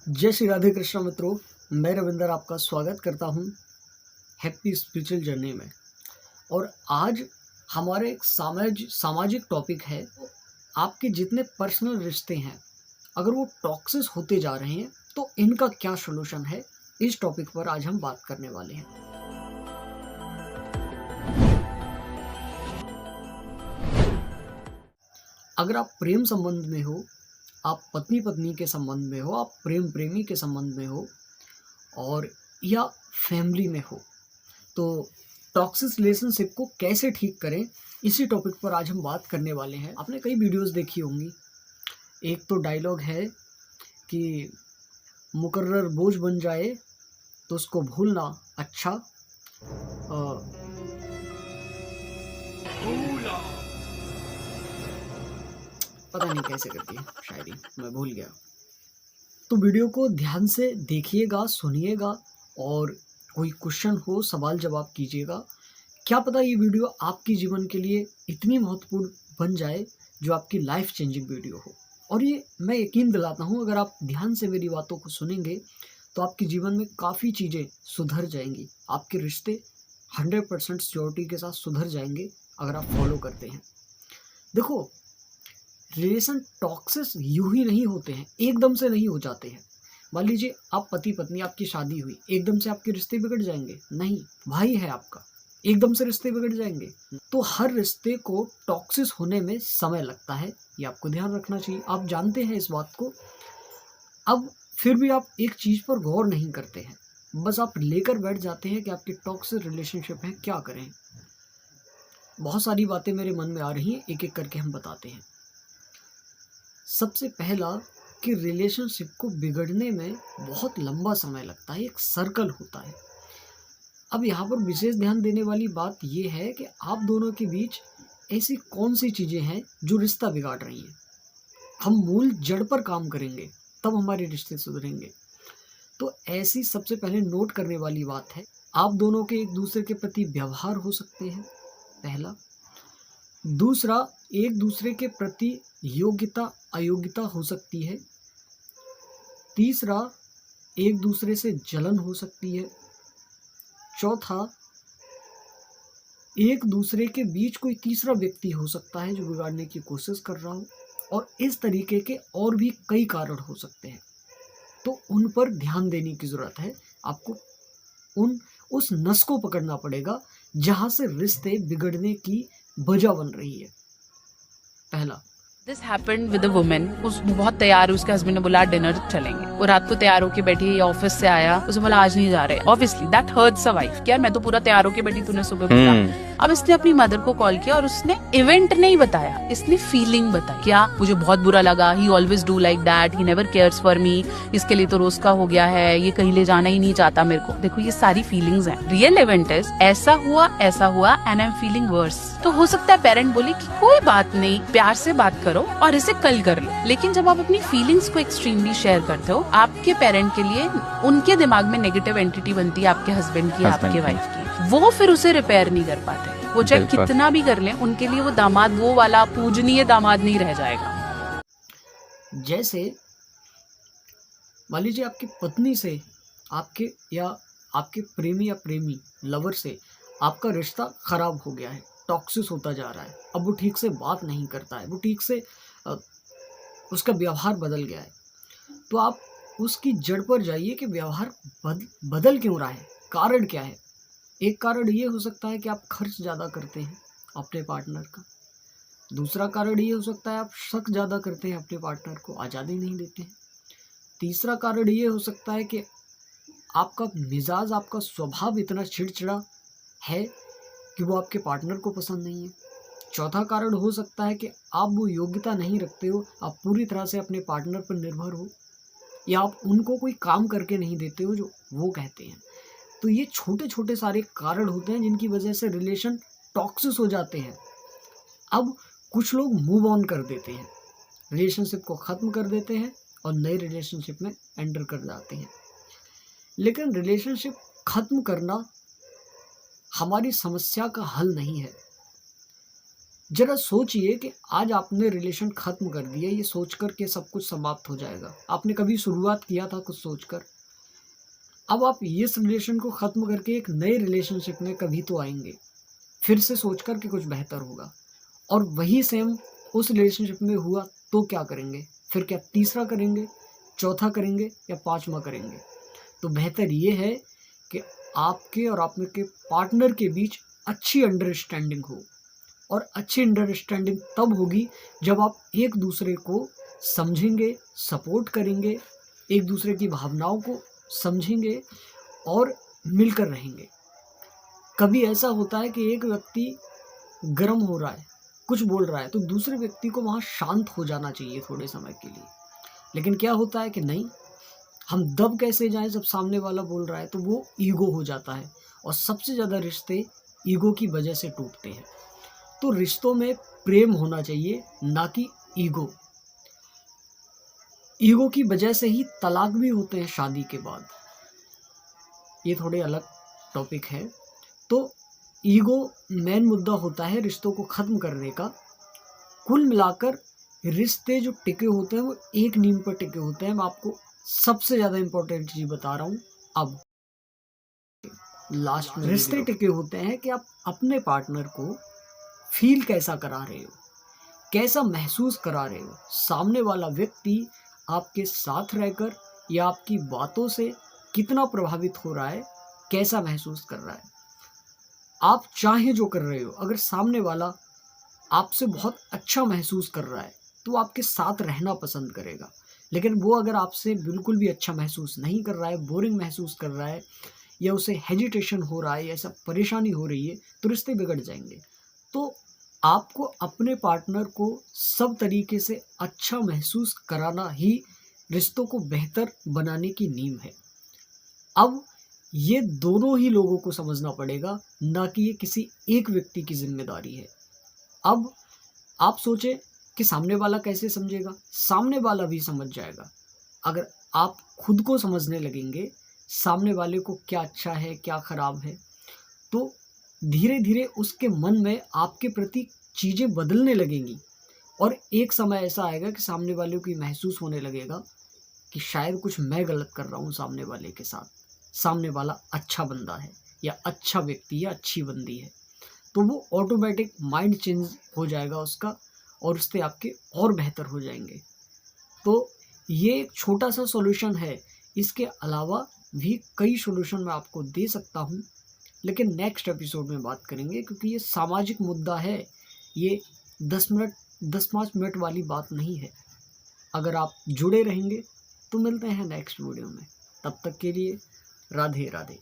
जय श्री राधे कृष्ण मित्रों, मैं रविंदर आपका स्वागत करता हूं हैप्पी स्पिरिचुअल जर्नी में। और आज हमारे एक सामाजिक टॉपिक है। आपके जितने पर्सनल रिश्ते हैं, अगर वो टॉक्सिस होते जा रहे हैं तो इनका क्या सॉल्यूशन है, इस टॉपिक पर आज हम बात करने वाले हैं। अगर आप प्रेम संबंध में हो, आप पत्नी पत्नी के संबंध में हो, आप प्रेम प्रेमी के संबंध में हो और या फैमिली में हो, तो टॉक्सिक रिलेशनशिप को कैसे ठीक करें, इसी टॉपिक पर आज हम बात करने वाले हैं। आपने कई वीडियोस देखी होंगी। एक तो डायलॉग है कि मुकर्रर बोझ बन जाए तो उसको भूलना अच्छा। पता नहीं कैसे करती है शायरी, मैं भूल गया। तो वीडियो को ध्यान से देखिएगा, सुनिएगा और कोई क्वेश्चन हो सवाल जवाब कीजिएगा। क्या पता ये वीडियो आपके जीवन के लिए इतनी महत्वपूर्ण बन जाए जो आपकी लाइफ चेंजिंग वीडियो हो। और ये मैं यकीन दिलाता हूँ, अगर आप ध्यान से मेरी बातों को सुनेंगे तो आपके जीवन में काफ़ी चीज़ें सुधर जाएंगी। आपके रिश्ते 100% श्योरिटी के साथ सुधर जाएंगे अगर आप फॉलो करते हैं। देखो, रिलेशन टॉक्सिस यूं ही नहीं होते हैं, एकदम से नहीं हो जाते हैं। मान लीजिए आप पति पत्नी, आपकी शादी हुई, एकदम से आपके रिश्ते बिगड़ जाएंगे? नहीं। भाई है आपका, एकदम से रिश्ते बिगड़ जाएंगे? तो हर रिश्ते को टॉक्सिस होने में समय लगता है, ये आपको ध्यान रखना चाहिए। आप जानते हैं इस बात को। अब फिर भी आप एक चीज पर गौर नहीं करते हैं, बस आप लेकर बैठ जाते हैं कि आपकी टॉक्सिक रिलेशनशिप है, क्या करें। बहुत सारी बातें मेरे मन में आ रही हैं, एक एक करके हम बताते हैं। सबसे पहला कि रिलेशनशिप को बिगड़ने में बहुत लंबा समय लगता है, एक सर्कल होता है। अब यहाँ पर विशेष ध्यान देने वाली बात यह है कि आप दोनों के बीच ऐसी कौन सी चीज़ें हैं जो रिश्ता बिगाड़ रही हैं। हम मूल जड़ पर काम करेंगे तब हमारे रिश्ते सुधरेंगे। तो ऐसी सबसे पहले नोट करने वाली बात है, आप दोनों के एक दूसरे के प्रति व्यवहार हो सकते हैं, पहला। दूसरा, एक दूसरे के प्रति योग्यता अयोग्यता हो सकती है। तीसरा, एक दूसरे से जलन हो सकती है। चौथा, एक दूसरे के बीच कोई तीसरा व्यक्ति हो सकता है जो बिगाड़ने की कोशिश कर रहा हो। और इस तरीके के और भी कई कारण हो सकते हैं, तो उन पर ध्यान देने की जरूरत है। आपको उस नस को पकड़ना पड़ेगा जहां से रिश्ते बिगड़ने की वजह बन रही है, पहला। This happened with a woman. उस बहुत तैयार है, उसके हस्बैंड ने बोला डिनर चलेंगे, वो रात को तैयार होके बैठी, ऑफिस से आया, उसे बोला आज नहीं जा रहे। Obviously that hurts a wife. क्या मैं तो पूरा तैयार होके बैठी, तूने सुबह बोला। अब इसने अपनी मदर को कॉल किया और उसने इवेंट नहीं बताया, इसने फीलिंग बताई। क्या मुझे बहुत बुरा लगा, ही always do like that, he never cares for me, इसके लिए तो रोज का हो गया है, ये कहीं ले जाना ही नहीं चाहता मेरे को। देखो, ये सारी फीलिंग्स हैं। रियल इवेंट इज ऐसा हुआ and I am feeling verse. तो हो सकता है पेरेंट बोले कि कोई बात नहीं, प्यार से बात करो और इसे कल कर लो। लेकिन जब आप अपनी फीलिंग्स को एक्सट्रीमली शेयर करते हो, आपके पेरेंट के लिए उनके दिमाग में नेगेटिव एंटिटी बनती है आपके हस्बैंड की, आपके वाइफ की। वो फिर उसे रिपेयर नहीं कर पाते। वो चाहे कितना भी कर ले, उनके लिए वो दामाद वो वाला पूजनीय दामाद नहीं रह जाएगा। जैसे मान लीजिए आपकी पत्नी से आपके प्रेमी या प्रेमी लवर से आपका रिश्ता खराब हो गया है, टॉक्सिस होता जा रहा है। अब वो ठीक से बात नहीं करता है, वो ठीक से उसका व्यवहार बदल गया है। तो आप उसकी जड़ पर जाइए कि व्यवहार बदल क्यों रहा है, कारण क्या है। एक कारण ये हो सकता है कि आप खर्च ज़्यादा करते हैं अपने पार्टनर का। दूसरा कारण ये हो सकता है आप शक ज़्यादा करते हैं अपने पार्टनर को, आज़ादी नहीं देते हैं। तीसरा कारण ये हो सकता है कि आपका मिजाज, आपका स्वभाव इतना चिड़चिड़ा है कि वो आपके पार्टनर को पसंद नहीं है। चौथा कारण हो सकता है कि आप वो योग्यता नहीं रखते हो, आप पूरी तरह से अपने पार्टनर पर निर्भर हो, या आप उनको कोई काम करके नहीं देते हो जो वो कहते हैं। तो ये छोटे छोटे सारे कारण होते हैं जिनकी वजह से रिलेशन टॉक्सिस हो जाते हैं। अब कुछ लोग मूव ऑन कर देते हैं, रिलेशनशिप को ख़त्म कर देते हैं और नए रिलेशनशिप में एंटर कर जाते हैं। लेकिन रिलेशनशिप ख़त्म करना हमारी समस्या का हल नहीं है। जरा सोचिए कि आज आपने रिलेशन खत्म कर दिया, ये सोचकर के सब कुछ समाप्त हो जाएगा। आपने कभी शुरुआत किया था कुछ सोचकर, अब आप इस रिलेशन को खत्म करके एक नए रिलेशनशिप में कभी तो आएंगे, फिर से सोचकर कि कुछ बेहतर होगा, और वही सेम उस रिलेशनशिप में हुआ तो क्या करेंगे? फिर क्या तीसरा करेंगे, चौथा करेंगे या पांचवा करेंगे? तो बेहतर ये है कि आपके और आपके पार्टनर के बीच अच्छी अंडरस्टैंडिंग हो, और अच्छी अंडरस्टैंडिंग तब होगी जब आप एक दूसरे को समझेंगे, सपोर्ट करेंगे, एक दूसरे की भावनाओं को समझेंगे और मिलकर रहेंगे। कभी ऐसा होता है कि एक व्यक्ति गर्म हो रहा है, कुछ बोल रहा है, तो दूसरे व्यक्ति को वहाँ शांत हो जाना चाहिए थोड़े समय के लिए। लेकिन क्या होता है कि नहीं, हम दब कैसे जाएं जब सामने वाला बोल रहा है, तो वो ईगो हो जाता है, और सबसे ज़्यादा रिश्ते ईगो की वजह से टूटते हैं। तो रिश्तों में प्रेम होना चाहिए, ना कि ईगो। ईगो की वजह से ही तलाक भी होते हैं शादी के बाद। ये थोड़े अलग टॉपिक है। तो ईगो मेन मुद्दा होता है रिश्तों को ख़त्म करने का। कुल मिलाकर रिश्ते जो टिके होते हैं वो एक नींव पर टिके होते हैं। मैं आपको सबसे ज़्यादा इम्पोर्टेंट चीज़ बता रहा हूँ अब लास्ट में। रिश्ते टिके होते हैं कि आप अपने पार्टनर को फील कैसा करा रहे हो, कैसा महसूस करा रहे हो। सामने वाला व्यक्ति आपके साथ रहकर या आपकी बातों से कितना प्रभावित हो रहा है, कैसा महसूस कर रहा है। आप चाहे जो कर रहे हो, अगर सामने वाला आपसे बहुत अच्छा महसूस कर रहा है तो वो आपके साथ रहना पसंद करेगा। लेकिन वो अगर आपसे बिल्कुल भी अच्छा महसूस नहीं कर रहा है, बोरिंग महसूस कर रहा है, या उसे हेजिटेशन हो रहा है, ऐसा परेशानी हो रही है, तो रिश्ते बिगड़ जाएंगे। तो आपको अपने पार्टनर को सब तरीके से अच्छा महसूस कराना ही रिश्तों को बेहतर बनाने की नींव है। अब ये दोनों ही लोगों को समझना पड़ेगा, ना कि ये किसी एक व्यक्ति की जिम्मेदारी है। अब आप सोचें कि सामने वाला कैसे समझेगा? सामने वाला भी समझ जाएगा। अगर आप खुद को समझने लगेंगे सामने वाले को क्या अच्छा है, क्या खराब है, तो धीरे धीरे उसके मन में आपके प्रति चीज़ें बदलने लगेंगी, और एक समय ऐसा आएगा कि सामने वाले को महसूस होने लगेगा कि शायद कुछ मैं गलत कर रहा हूँ सामने वाले के साथ, सामने वाला अच्छा बंदा है या अच्छा व्यक्ति या अच्छी बंदी है। तो वो ऑटोमेटिक माइंड चेंज हो जाएगा उसका, और रिश्ते आपके और बेहतर हो जाएंगे। तो ये एक छोटा सा सॉल्यूशन है। इसके अलावा भी कई सॉल्यूशन मैं आपको दे सकता हूँ, लेकिन नेक्स्ट एपिसोड में बात करेंगे, क्योंकि ये सामाजिक मुद्दा है। ये 10-5 मिनट वाली बात नहीं है। अगर आप जुड़े रहेंगे तो मिलते हैं नेक्स्ट वीडियो में। तब तक के लिए राधे राधे।